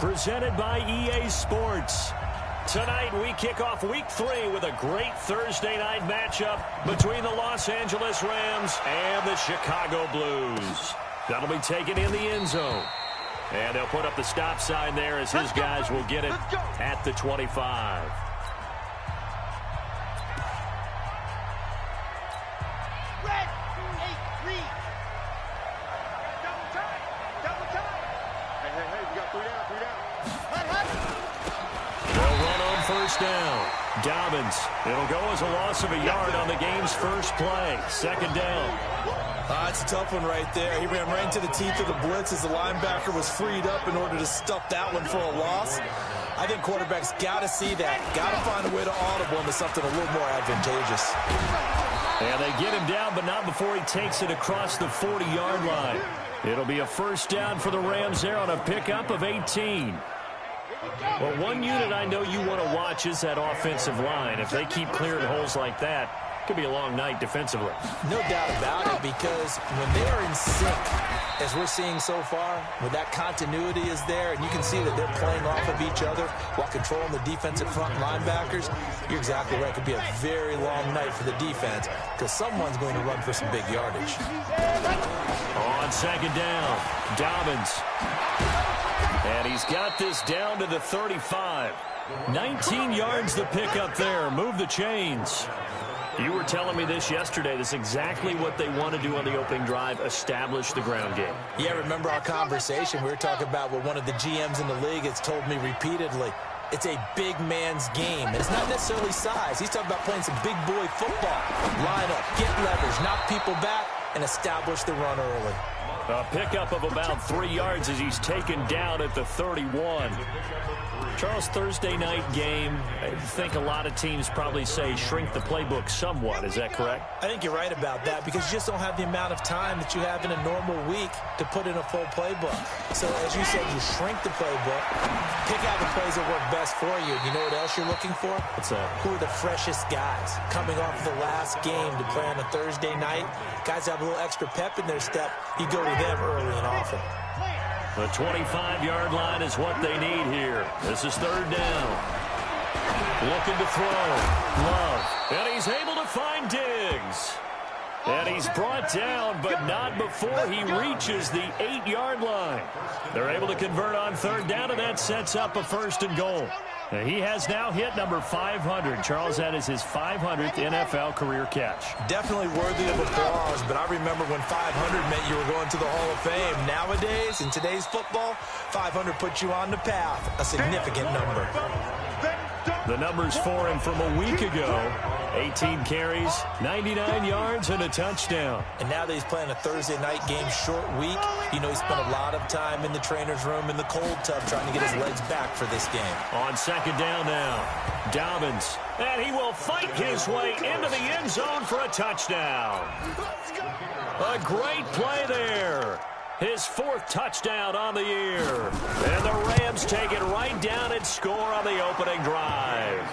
presented by EA Sports. Tonight, we kick off Week 3 with a great Thursday night matchup between the Los Angeles Rams and the Chicago Blues. That'll be taken in the end zone. And they'll put up the stop sign there as his guys will get it at the 25. Down. Dobbins. It'll go as a loss of a yard on the game's first play. Second down. It's a tough one right there. He ran right into the teeth of the blitz as the linebacker was freed up in order to stuff that one for a loss. I think quarterbacks got to see that. Got to find a way to audible into something a little more advantageous. And they get him down, but not before he takes it across the 40-yard line. It'll be a first down for the Rams there on a pickup of 18. Well, one unit I know you want to watch is that offensive line. If they keep clearing holes like that, it could be a long night defensively. No doubt about it, because when they are in sync, as we're seeing so far, when that continuity is there, and you can see that they're playing off of each other while controlling the defensive front linebackers, you're exactly right. It could be a very long night for the defense because someone's going to run for some big yardage. On second down, Dobbins. And he's got this down to the 35. 19 yards to pick up there. Move the chains. You were telling me this yesterday. This is exactly what they want to do on the opening drive, establish the ground game. Yeah, remember our conversation? We were talking about what one of the GMs in the league has told me repeatedly. It's a big man's game. And it's not necessarily size. He's talking about playing some big boy football. Line up, get leverage, knock people back, and establish the run early. A pickup of about 3 yards as he's taken down at the 31. Charles, Thursday night game, I think a lot of teams probably say shrink the playbook somewhat. Is that correct? I think you're right about that because you just don't have the amount of time that you have in a normal week to put in a full playbook. So, as you said, you shrink the playbook, pick out the plays that work best for you. You know what else you're looking for? What's that? Who are the freshest guys coming off the last game to play on a Thursday night? Guys have a little extra pep in their step. You go to them early and often. The 25-yard line is what they need here. This is third down. Looking to throw. Love. And he's able to find Diggs. And he's brought down, but not before he reaches the 8-yard line. They're able to convert on third down, and that sets up a first and goal. And he has now hit number 500. Charles, that is his 500th NFL career catch. Definitely worthy of applause, but I remember when 500 meant you were going to the Hall of Fame. Nowadays, in today's football, 500 puts you on the path, a significant number. The numbers for him from a week ago: 18 carries, 99 yards, and a touchdown. And now that he's playing a Thursday night game, short week, you know he spent a lot of time in the trainer's room in the cold tub trying to get his legs back for this game. On second down now, Dobbins. And he will fight his way into the end zone for a touchdown. A great play there. His fourth touchdown on the year. And the Rams take it right down and score on the opening drive.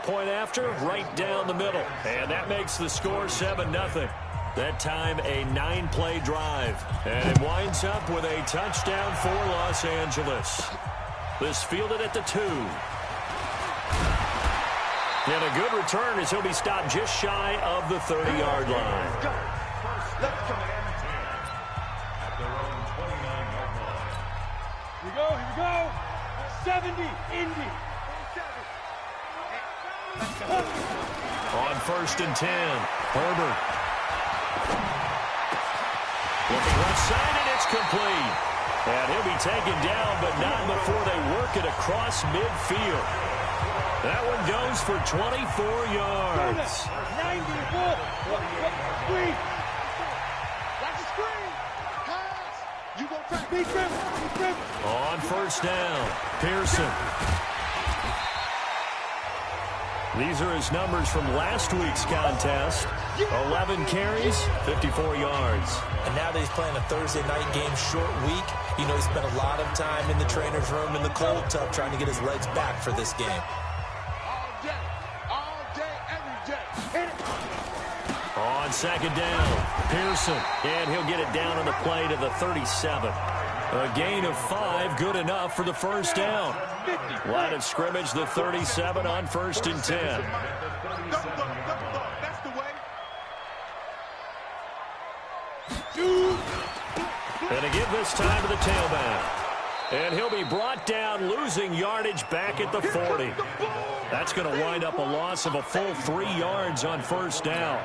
Point after, right down the middle. And that makes the score 7-0. That time a 9-play drive. And it winds up with a touchdown for Los Angeles. This fielded at the 2. And a good return as he'll be stopped just shy of the 30-yard line. Let's go. Here we go. 70, Indy. On first and 10, Herbert. Looks left side, and it's complete. And he'll be taken down, but not before they work it across midfield. That one goes for 24 yards. 94. Screen. That's a screen. Pass. You go back. Be grip. On first down, Pearson. These are his numbers from last week's contest. 11 carries, 54 yards. And now that he's playing a Thursday night game, short week, you know he spent a lot of time in the trainer's room in the cold tub trying to get his legs back for this game. All day, every day. Hit it. On second down, Pearson. And he'll get it down on the play to the 37. A gain of 5, good enough for the first down. Line of scrimmage, the 37 on 1st and 10. And to give this time to the tailback. And he'll be brought down, losing yardage back at the 40. That's going to wind up a loss of a full 3 yards on first down.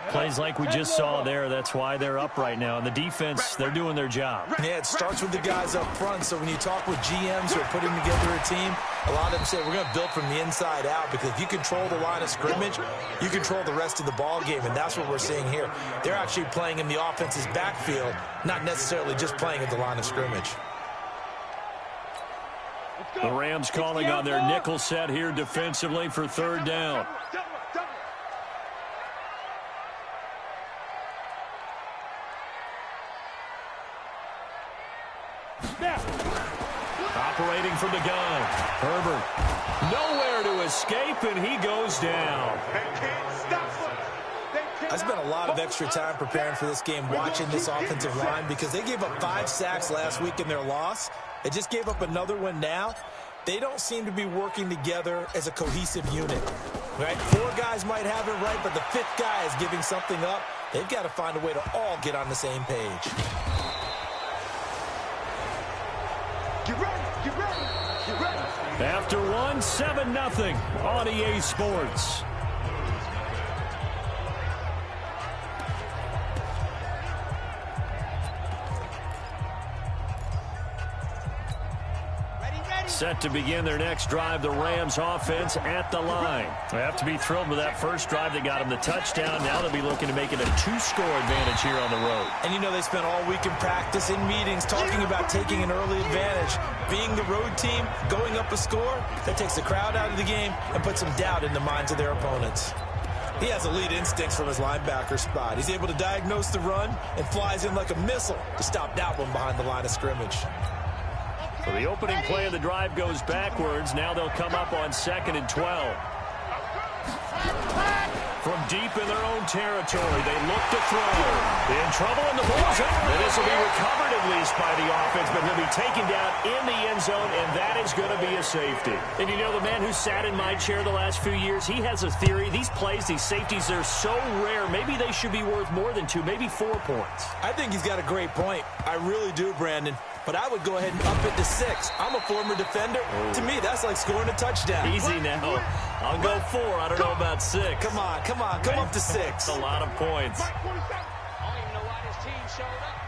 Plays like we just saw there, that's why they're up right now. And the defense, they're doing their job. Yeah, it starts with the guys up front. So when you talk with GMs who are putting together a team, a lot of them say we're going to build from the inside out, because if you control the line of scrimmage, you control the rest of the ball game, and that's what we're seeing here. They're actually playing in the offense's backfield, not necessarily just playing at the line of scrimmage. The Rams calling on their nickel set here defensively for 3rd down. Operating from the gun, Herbert. Nowhere to escape, and he goes down. I spent a lot of extra time preparing for this game, watching this offensive line, because they gave up 5 sacks last week in their loss. They just gave up another one now. They don't seem to be working together as a cohesive unit. Right? 4 guys might have it right, but the 5th guy is giving something up. They've got to find a way to all get on the same page. Get ready, get ready, get ready. After 1, 7-0 on EA Sports. Set to begin their next drive, the Rams offense at the line. They have to be thrilled with that first drive that got them the touchdown. Now they'll be looking to make it a 2-score advantage here on the road. And you know, they spent all week in practice, in meetings, talking about taking an early advantage. Being the road team, going up a score, that takes the crowd out of the game and puts some doubt in the minds of their opponents. He has elite instincts from his linebacker spot. He's able to diagnose the run and flies in like a missile to stop that one behind the line of scrimmage. So the opening play of the drive goes backwards. Now they'll come up on 2nd and 12. From deep in their own territory, they look to throw. In trouble, and the ball's out. And this will be recovered at least by the offense, but he'll be taken down in the end zone, and that is going to be a safety. And you know, the man who sat in my chair the last few years, he has a theory. These plays, these safeties, they're so rare. Maybe they should be worth more than 2, maybe 4 points. I think he's got a great point. I really do, Brandon. But I would go ahead and up it to 6. I'm a former defender. To me, that's like scoring a touchdown. Easy now. I'll go 4. I don't know about 6. Come on. Come up to 6. That's a lot of points. I don't even know why this team showed up.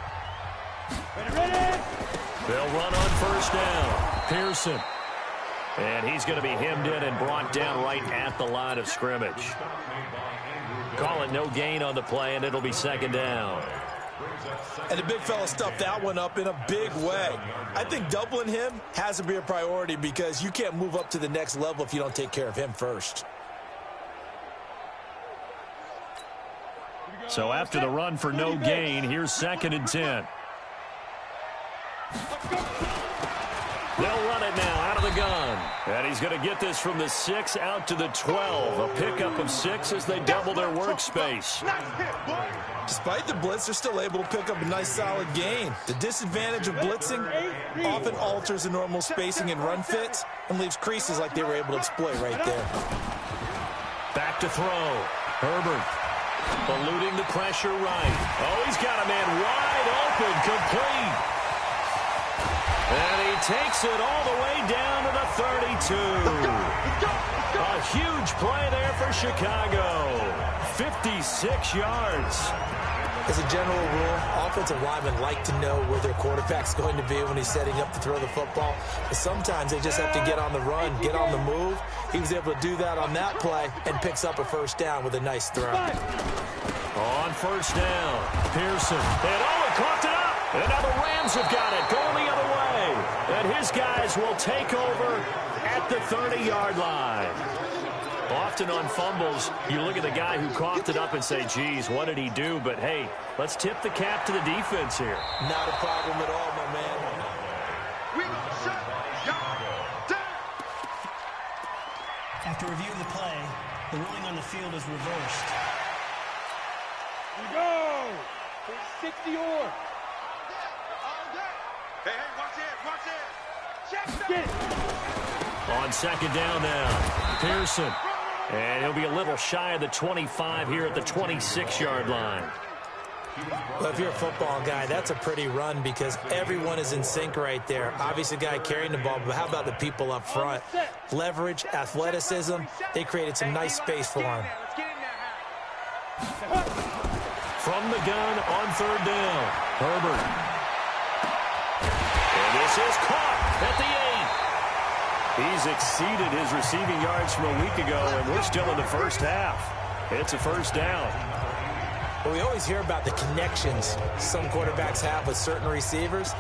Ready? They'll run on first down. Pearson. And he's going to be hemmed in and brought down right at the line of scrimmage. Call it no gain on the play, and it'll be 2nd down. And the big fella stuffed that one up in a big way. I think doubling him has to be a priority, because you can't move up to the next level if you don't take care of him first. So after the run for no gain, here's 2nd and 10. They'll run it now out of the gun. And he's going to get this from the 6 out to the 12. A pickup of 6 as they double their workspace. Despite the blitz, they're still able to pick up a nice solid gain. The disadvantage of blitzing often alters the normal spacing and run fits and leaves creases like they were able to exploit right there. Back to throw. Herbert eluding the pressure right. Oh, he's got a man wide open, complete. And he takes it all the way down to the 32. A huge play there for Chicago. 56 yards. As a general rule, offensive linemen like to know where their quarterback's going to be when he's setting up to throw the football. But sometimes they just have to get on the run, get on the move. He was able to do that on that play and picks up a first down with a nice throw. On first down, Pearson. And Owen coughed it up. And now the Rams have got it, going the other way. And his guys will take over at the 30-yard line. Often on fumbles, you look at the guy who coughed it up and say, geez, what did he do? But, hey, let's tip the cap to the defense here. Not a problem at all, my man. After reviewing the play, the ruling on the field is reversed. Here we go. 60 or. On second down now, Pearson. And he'll be a little shy of the 25 here at the 26-yard line. Well, if you're a football guy, that's a pretty run because everyone is in sync right there. Obviously, the guy carrying the ball, but how about the people up front? Leverage, athleticism, they created some nice space for him. From the gun on third down, Herbert. And this is caught at the 8. He's exceeded his receiving yards from a week ago, and we're still in the first half. It's a first down. Well, we always hear about the connections some quarterbacks have with certain receivers.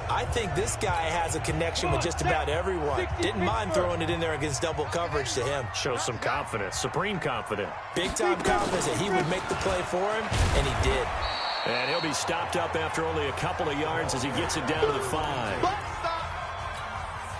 I think this guy has a connection with just about everyone. Didn't mind throwing it in there against double coverage to him. Shows some confidence, supreme confidence. Big-time confidence that he would make the play for him, and he did. And he'll be stopped up after only a couple of yards as he gets it down to the 5.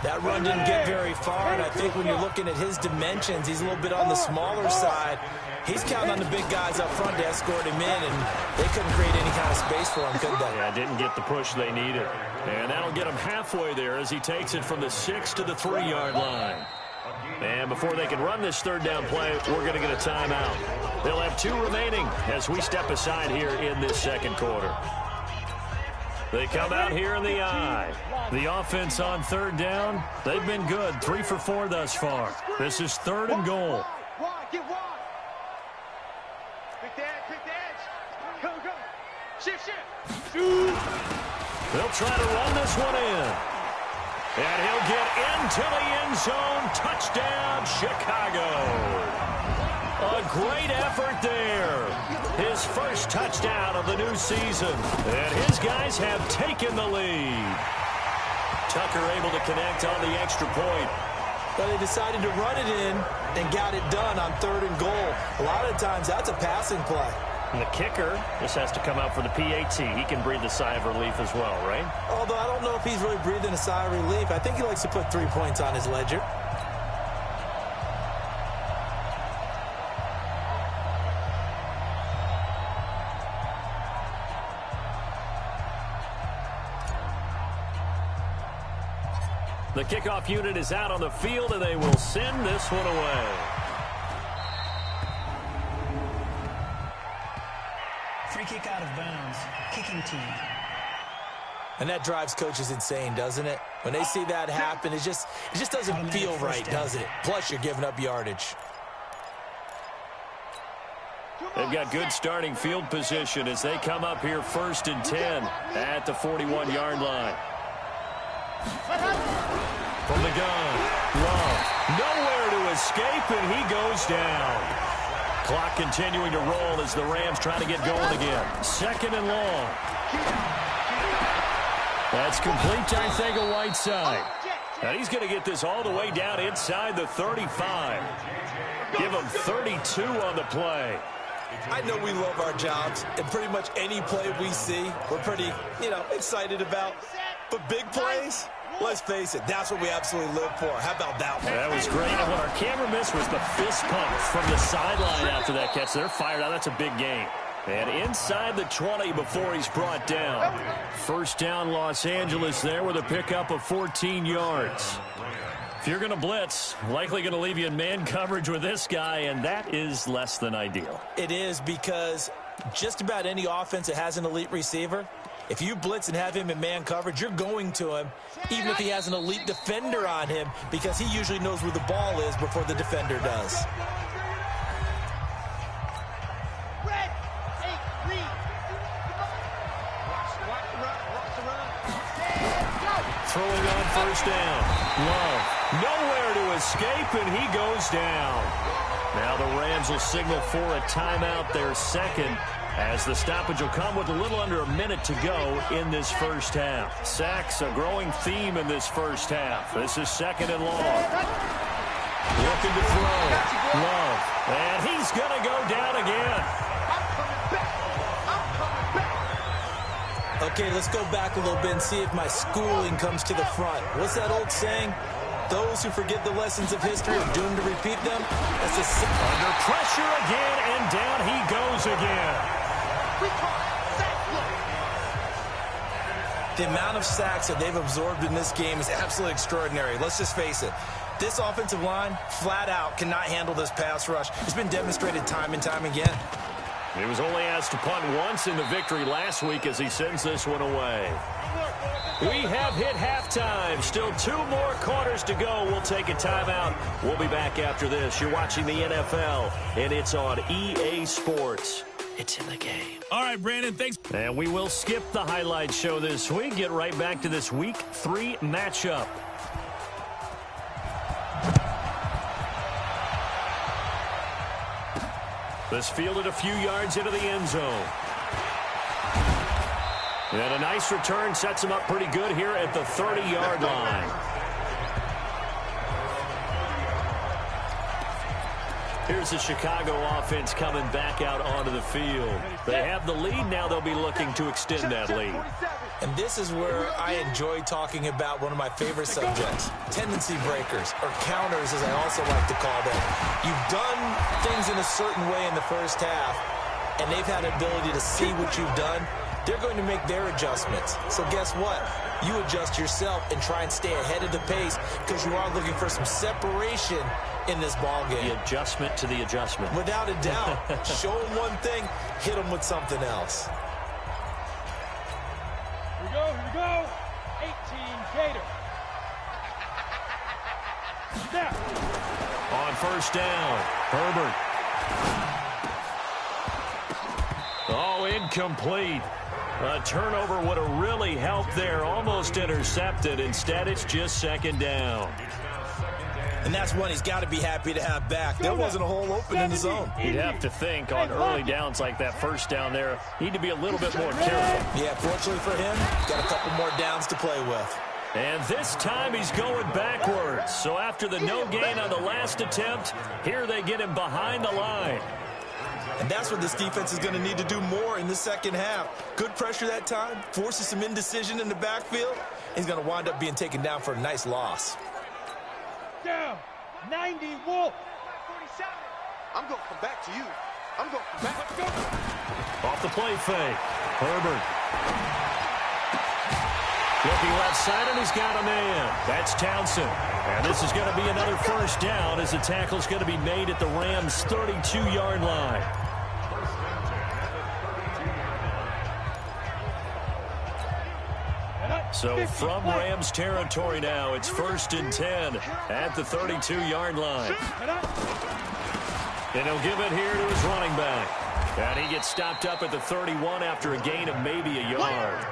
That run didn't get very far, and I think when you're looking at his dimensions, he's a little bit on the smaller side. He's counting on the big guys up front to escort him in, and they couldn't create any kind of space for him, could they? Yeah, didn't get the push they needed. And that'll get him halfway there as he takes it from the 6 to the 3-yard line. And before they can run this third down play, we're going to get a timeout. They'll have 2 remaining as we step aside here in this second quarter. They come out here in the eye. The offense on third down, they've been good. 3 for 4 thus far. This is 3rd and goal. Get wide. Pick the edge. Go. Shift. They'll try to run this one in. And he'll get into the end zone. Touchdown, Chicago. A great effort there. His first touchdown of the new season. And his guys have taken the lead. Tucker able to connect on the extra point. But they decided to run it in and got it done on 3rd and goal. A lot of times that's a passing play. And the kicker just has to come out for the PAT. He can breathe a sigh of relief as well, right? Although I don't know if he's really breathing a sigh of relief. I think he likes to put 3 points on his ledger. The kickoff unit is out on the field, and they will send this one away. Free kick out of bounds. Kicking team. And that drives coaches insane, doesn't it? When they see that happen, it just doesn't feel right, does it? Plus, you're giving up yardage. They've got good starting field position as they come up here 1st and 10 at the 41-yard line. From the gun, Love, nowhere to escape, and he goes down. Clock continuing to roll as the Rams try to get going again. 2nd and long. That's complete to Arcega-Whiteside. And he's going to get this all the way down inside the 35. Give him 32 on the play. I know we love our jobs, and pretty much any play we see, we're pretty, excited about. But big plays, let's face it, that's what we absolutely live for. How about that one? That was great. And what our camera missed was the fist pump from the sideline after that catch. They're fired out. That's a big game. And inside the 20 before he's brought down. First down, Los Angeles there with a pickup of 14 yards. If you're going to blitz, likely going to leave you in man coverage with this guy, and that is less than ideal. It is, because just about any offense that has an elite receiver, if you blitz and have him in man coverage, you're going to him, even if he has an elite defender on him, because he usually knows where the ball is before the defender does. Throwing on first down. Love. Nowhere to escape, and he goes down. Now the Rams will signal for a timeout, their 2nd, as the stoppage will come with a little under a minute to go in this first half. Sacks, a growing theme in this first half. This is 2nd and long. Looking to throw. Love. And he's going to go down again. Okay, let's go back a little bit and see if my schooling comes to the front. What's that old saying? Those who forget the lessons of history are doomed to repeat them. That's a under pressure again, and down he goes again. The amount of sacks that they've absorbed in this game is absolutely extraordinary. Let's just face it. This offensive line, flat out, cannot handle this pass rush. It's been demonstrated time and time again. He was only asked to punt once in the victory last week as he sends this one away. We have hit halftime. Still 2 more quarters to go. We'll take a timeout. We'll be back after this. You're watching the NFL, and it's on EA Sports. It's in the game. All right, Brandon, thanks. And we will skip the highlight show this week. Get right back to this Week 3 matchup. This fielded a few yards into the end zone. And a nice return sets him up pretty good here at the 30-yard line. Here's the Chicago offense coming back out onto the field. They have the lead. Now they'll be looking to extend that lead. And this is where I enjoy talking about one of my favorite subjects, tendency breakers, or counters as I also like to call them. You've done things in a certain way in the first half, and they've had the ability to see what you've done. They're going to make their adjustments. So guess what? You adjust yourself and try and stay ahead of the pace because you are looking for some separation in this ball game. The adjustment to the adjustment. Without a doubt. Show them one thing, hit them with something else. Here we go. 18 Gator. Snap. On first down, Herbert. Oh, incomplete. A turnover would have really helped there. Almost intercepted. Instead, it's just second down. And that's one he's got to be happy to have back. There wasn't a hole open in the zone. You'd have to think on early downs like that first down there, need to be a little bit more careful. Yeah, fortunately for him, got a couple more downs to play with. And this time he's going backwards. So after the no gain on the last attempt, here they get him behind the line. And that's what this defense is going to need to do more in the second half. Good pressure that time, forces some indecision in the backfield. He's going to wind up being taken down for a nice loss. Down. 90 Wolf. 47. I'm going to come back to you. I'm going to come back. Let's go. Off the play fake. Herbert. Looking left side, and he's got a man. That's Townsend. And this is going to be another first down as the tackle's going to be made at the Rams' 32-yard line. So from Rams territory now, it's 1st and 10 at the 32-yard line. And he'll give it here to his running back. And he gets stopped up at the 31 after a gain of maybe a yard.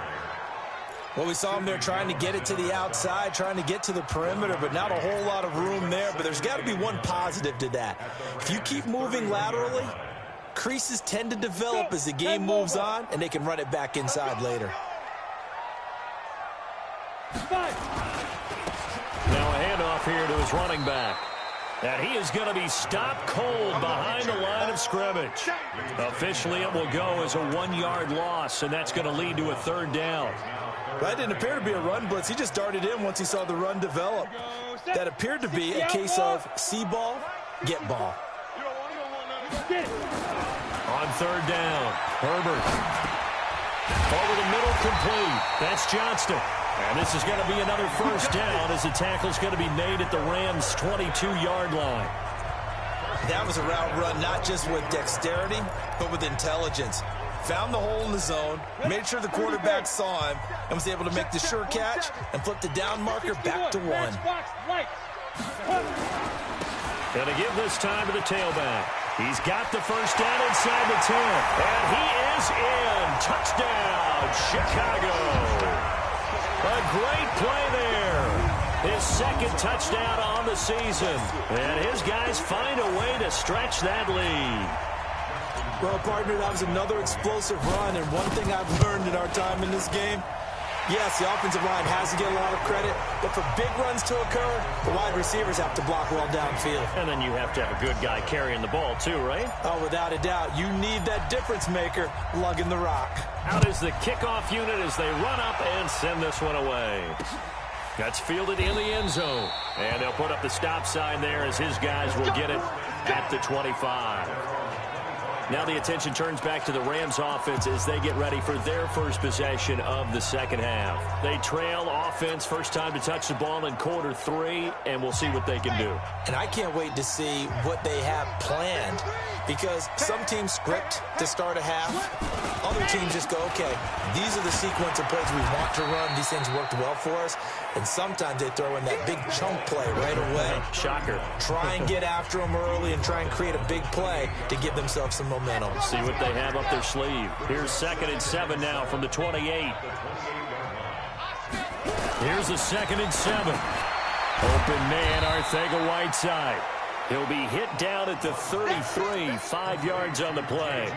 Well, we saw him there trying to get it to the outside, trying to get to the perimeter, but not a whole lot of room there. But there's got to be one positive to that. If you keep moving laterally, creases tend to develop as the game moves on, and they can run it back inside later. Now a handoff here to his running back. And he is going to be stopped cold behind the line of scrimmage. Officially, it will go as a 1-yard loss, and that's going to lead to a 3rd down. That didn't appear to be a run blitz. He just darted in once he saw the run develop. That appeared to be a case of see ball, get ball. On 3rd down, Herbert. Over the middle, complete. That's Johnston. And this is going to be another first down as the tackle's going to be made at the Rams' 22-yard line. That was a route run not just with dexterity, but with intelligence. Found the hole in the zone, made sure the quarterback saw him, and was able to make the sure catch and flip the down marker back to 1. Going to give this time to the tailback. He's got the first down inside the 10. And he is in. Touchdown, Chicago. A great play there. His 2nd touchdown on the season. And his guys find a way to stretch that lead. Well, partner, that was another explosive run, and one thing I've learned in our time in this game, yes, the offensive line has to get a lot of credit, but for big runs to occur, the wide receivers have to block well downfield. And then you have to have a good guy carrying the ball too, right? Oh, without a doubt. You need that difference maker lugging the rock. Out is the kickoff unit as they run up and send this one away. That's fielded in the end zone. And they'll put up the stop sign there as his guys will get it at the 25. Now the attention turns back to the Rams offense as they get ready for their first possession of the second half. They trail offense, first time to touch the ball in quarter 3, and we'll see what they can do. And I can't wait to see what they have planned, because some teams script to start a half. Other teams just go, okay, these are the sequence of plays we want to run. These things worked well for us. And sometimes they throw in that big chunk play right away. Shocker. Try and get after them early and try and create a big play to give themselves some momentum. See what they have up their sleeve. Here's 2nd and 7 now from the 28. Here's the 2nd and 7. Open man, Arcega-Whiteside. He'll be hit down at the 33, 5 yards on the play.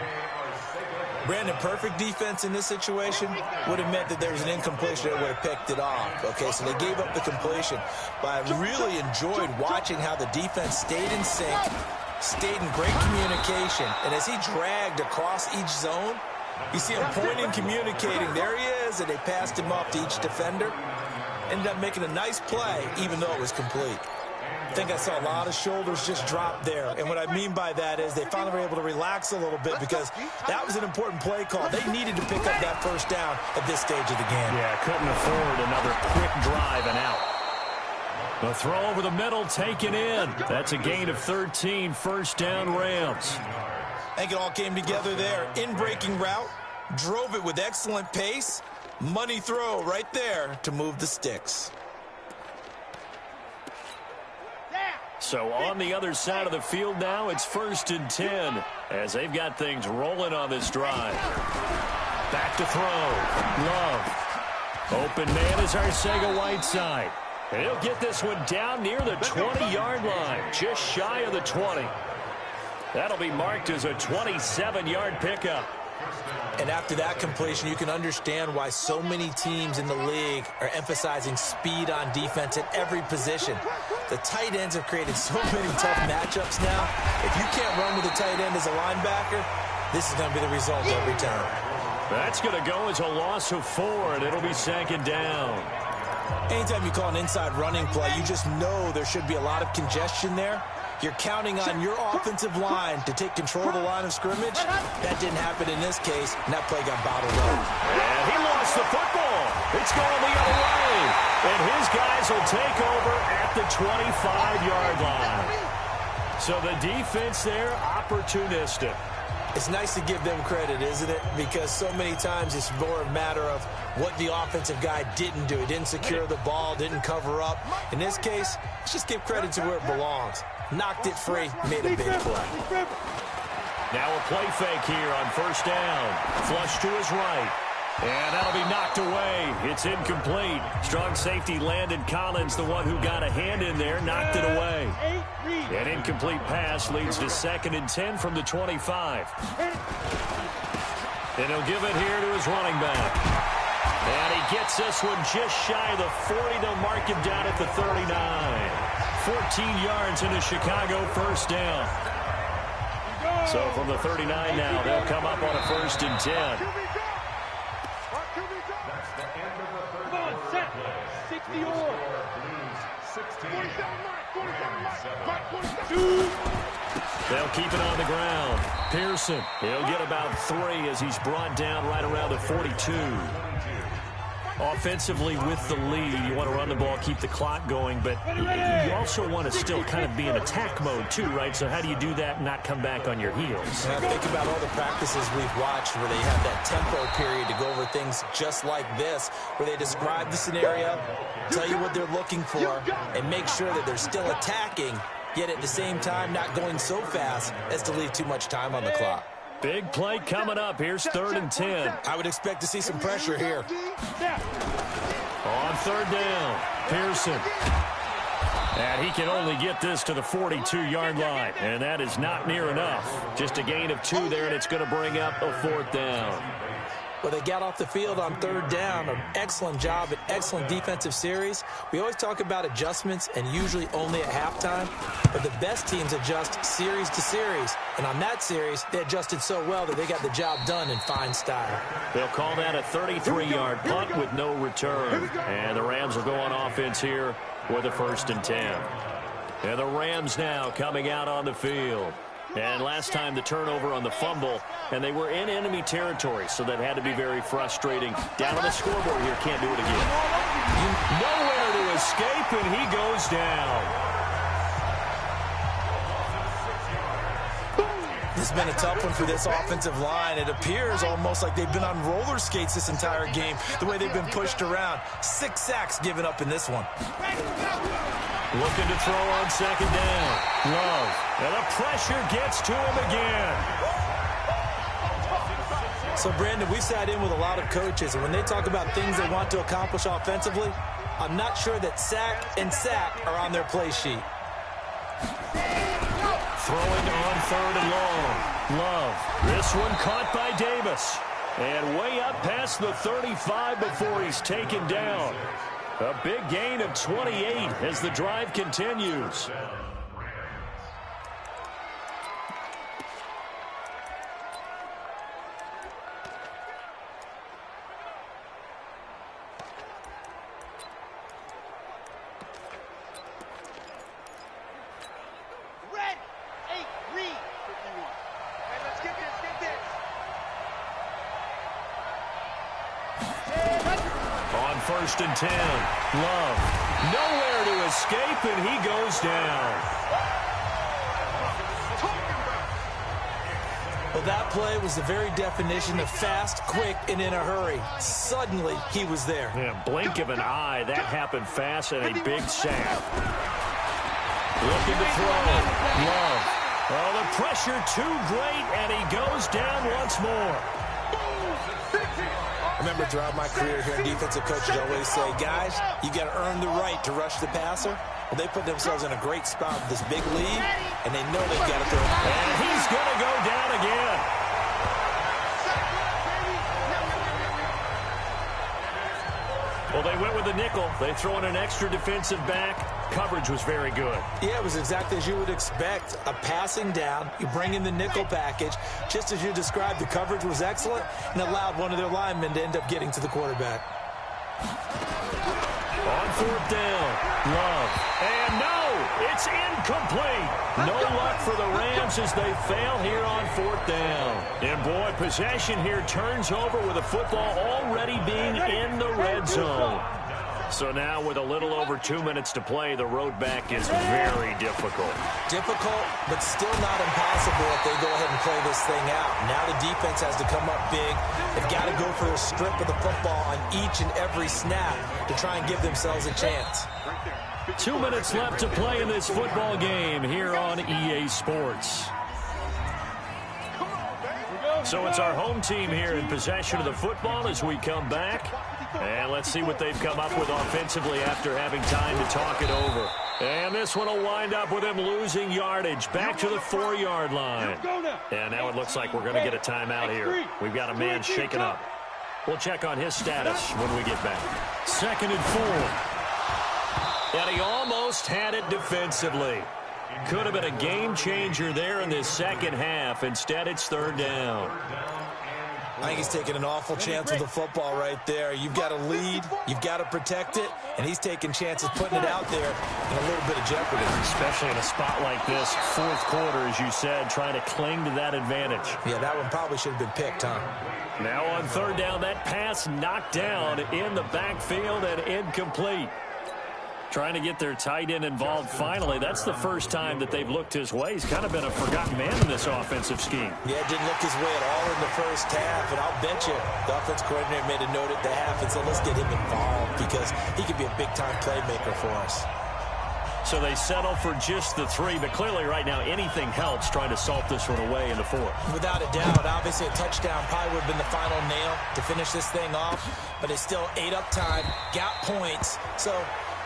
Brandon, perfect defense in this situation would have meant that there was an incompletion that would have picked it off. Okay, so they gave up the completion. But I really enjoyed watching how the defense stayed in sync, stayed in great communication. And as he dragged across each zone, you see him pointing, communicating. There he is, and they passed him off to each defender. Ended up making a nice play, even though it was complete. I think I saw a lot of shoulders just drop there. And what I mean by that is they finally were able to relax a little bit, because that was an important play call. They needed to pick up that first down at this stage of the game. Yeah, couldn't afford another quick drive and out. The throw over the middle, taken in. That's a gain of 13, first down Rams. I think it all came together there. In-breaking route, drove it with excellent pace. Money throw right there to move the sticks. So on the other side of the field now, it's 1st and 10 as they've got things rolling on this drive. Back to throw. Love. Open man is Arcega-Whiteside. And he'll get this one down near the 20-yard line, just shy of the 20. That'll be marked as a 27-yard pickup. And after that completion, you can understand why so many teams in the league are emphasizing speed on defense at every position. The tight ends have created so many tough matchups now. If you can't run with a tight end as a linebacker, this is going to be the result every time. That's going to go as a loss of 4, and it'll be 2nd down. Anytime you call an inside running play, you just know there should be a lot of congestion there. You're counting on your offensive line to take control of the line of scrimmage. That didn't happen in this case, and that play got bottled up. And he lost the football. It's going the other way. And his guys will take over at the 25-yard line. So the defense there, opportunistic. It's nice to give them credit, isn't it? Because so many times it's more a matter of what the offensive guy didn't do. He didn't secure the ball, didn't cover up. In this case, let's just give credit to where it belongs. Knocked it free, made a big play. Now a play fake here on 1st down. Flush to his right. And that'll be knocked away. It's incomplete. Strong safety Landon Collins, the one who got a hand in there, knocked it away. An incomplete pass leads to 2nd and 10 from the 25. And he'll give it here to his running back. And he gets this one just shy of the 40. They'll mark him down at the 39. 14 yards into Chicago, 1st down. So from the 39 now, they'll come up on a 1st and 10. They'll keep it on the ground. Pearson, he'll get about 3 as he's brought down right around the 42. Offensively with the lead, you want to run the ball, keep the clock going, but you also want to still kind of be in attack mode too, right? So how do you do that and not come back on your heels? And I think about all the practices we've watched where they have that tempo period to go over things just like this, where they describe the scenario, tell you what they're looking for, and make sure that they're still attacking, yet at the same time not going so fast as to leave too much time on the clock. Big play coming up. Here's 3rd and 10. I would expect to see some pressure here. On 3rd down, Pearson. And he can only get this to the 42-yard line. And that is not near enough. Just a gain of 2 there, and it's going to bring up a 4th down. Well, they got off the field on 3rd down. An excellent job, an excellent defensive series. We always talk about adjustments, and usually only at halftime. But the best teams adjust series to series. And on that series, they adjusted so well that they got the job done in fine style. They'll call that a 33-yard punt with no return. And the Rams will go on offense here with a 1st and 10. And the Rams now coming out on the field. And last time the turnover on the fumble, and they were in enemy territory, so that had to be very frustrating. Down on the scoreboard here, can't do it again. Nowhere to escape, and he goes down. This has been a tough one for this offensive line. It appears almost like they've been on roller skates this entire game, the way they've been pushed around. 6 sacks given up in this one. Looking to throw on second down. Love. And the pressure gets to him again. So, Brandon, we sat in with a lot of coaches, and when they talk about things they want to accomplish offensively, I'm not sure that sack and sack are on their play sheet. Throwing on third and long. Love. This one caught by Davis. And way up past the 35 before he's taken down. A big gain of 28 as the drive continues. First and 10. Love. Nowhere to escape, and he goes down. Well, that play was the very definition of fast, quick, and in a hurry. Suddenly, he was there. Yeah, blink of an eye. That happened fast and a big sack. Looking to throw. Love. Oh, the pressure too great, and he goes down once more. I remember throughout my career here, defensive coaches always say, guys, you got to earn the right to rush the passer. Well, they put themselves in a great spot with this big lead, and they know they've got to throw. And he's going to go down again. Well, they went with the nickel. They throw in an extra defensive back. Coverage was very good. Yeah, it was exactly as you would expect. A passing down, you bring in the nickel package. Just as you described, the coverage was excellent and allowed one of their linemen to end up getting to the quarterback. On fourth down, Love. And no, it's incomplete. No luck for the Rams as they fail here on fourth down. And boy, possession here turns over with the football already being in the red zone. So now with a little over 2 minutes to play, the road back is very difficult. Difficult, but still not impossible if they go ahead and play this thing out. Now the defense has to come up big. They've got to go for a strip of the football on each and every snap to try and give themselves a chance. 2 minutes left to play in this football game here on EA Sports. So it's our home team here in possession of the football as we come back. And let's see what they've come up with offensively after having time to talk it over. And this one will wind up with him losing yardage back to the 4-yard line. And now it looks like we're going to get a timeout here. We've got a man shaken up. We'll check on his status when we get back. 2nd and 4. And he almost had it defensively. Could have been a game changer there in this second half. Instead, it's 3rd down. I think he's taking an awful chance with the football right there. You've got to lead, you've got to protect it, and he's taking chances putting it out there in a little bit of jeopardy. Especially in a spot like this, 4th quarter, as you said, trying to cling to that advantage. Yeah, that one probably should have been picked, huh? Now on 3rd down, that pass knocked down in the backfield and incomplete. Trying to get their tight end involved finally. That's the first time that they've looked his way. He's kind of been a forgotten man in this offensive scheme. Yeah, didn't look his way at all in the first half. And I'll bet you the offense coordinator made a note at the half and said, let's get him involved because he could be a big-time playmaker for us. So they settle for just the 3, but clearly right now anything helps trying to salt this one away in the 4th. Without a doubt, obviously a touchdown probably would have been the final nail to finish this thing off, but it's still ate up time, got points, so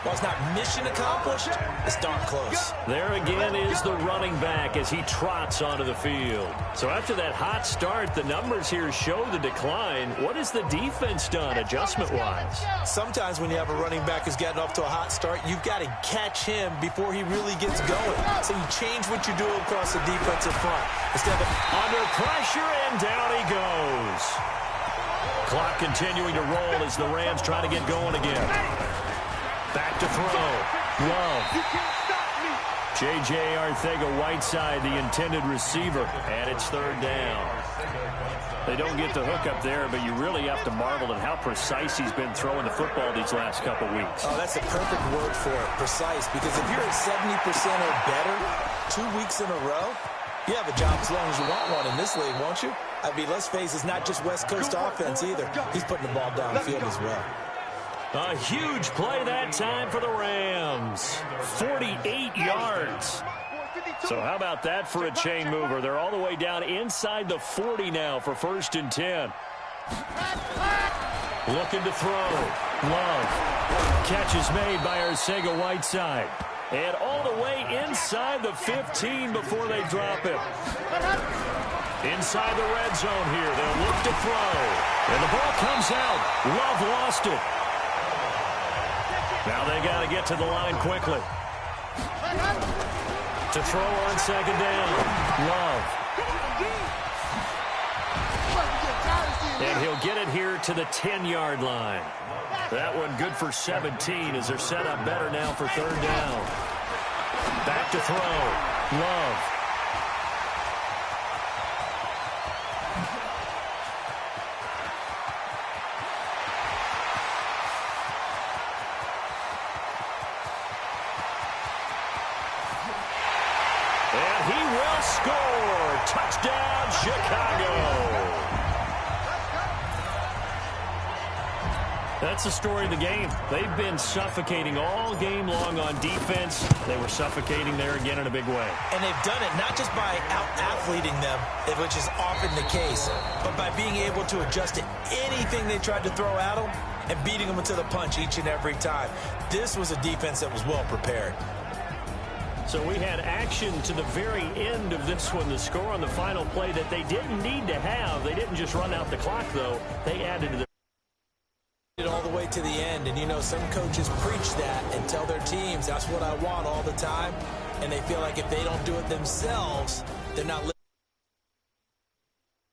while it's not mission accomplished, it's darn close. There again is the running back as he trots onto the field. So after that hot start, the numbers here show the decline. What has the defense done adjustment-wise? Sometimes when you have a running back who's gotten off to a hot start, you've got to catch him before he really gets going. So you change what you do across the defensive front. Instead of under pressure, and down he goes. Clock continuing to roll as the Rams try to get going again. Back to throw. Love. J.J. Arcega-Whiteside, the intended receiver, and it's third down. They don't get the hook up there, but you really have to marvel at how precise he's been throwing the football these last couple weeks. Oh, that's a perfect word for it, precise, because if you're at 70% or better 2 weeks in a row, you have a job as long as you want one in this league, won't you? I mean, let's face it, it's not just West Coast offense either. He's putting the ball downfield as well. A huge play that time for the Rams. 48 yards. So how about that for a chain mover? They're all the way down inside the 40 now for 1st and 10. Looking to throw. Love. Catch is made by Arcega-Whiteside. And all the way inside the 15 before they drop him. Inside the red zone here. They'll look to throw. And the ball comes out. Love lost it. Now they got to get to the line quickly. To throw on 2nd down. Love. And he'll get it here to the 10-yard line. That one good for 17 as they're set up better now for 3rd down. Back to throw. Love. And he will score. Touchdown, Chicago. That's the story of the game. They've been suffocating all game long on defense. They were suffocating there again in a big way. And they've done it not just by out-athleting them, which is often the case, but by being able to adjust to anything they tried to throw at them and beating them to the punch each and every time. This was a defense that was well prepared. So we had action to the very end of this one. The score on the final play that they didn't need to have. They didn't just run out the clock, though. They added to the all the way to the end, and you know some coaches preach that and tell their teams that's what I want all the time, and they feel like if they don't do it themselves, they're not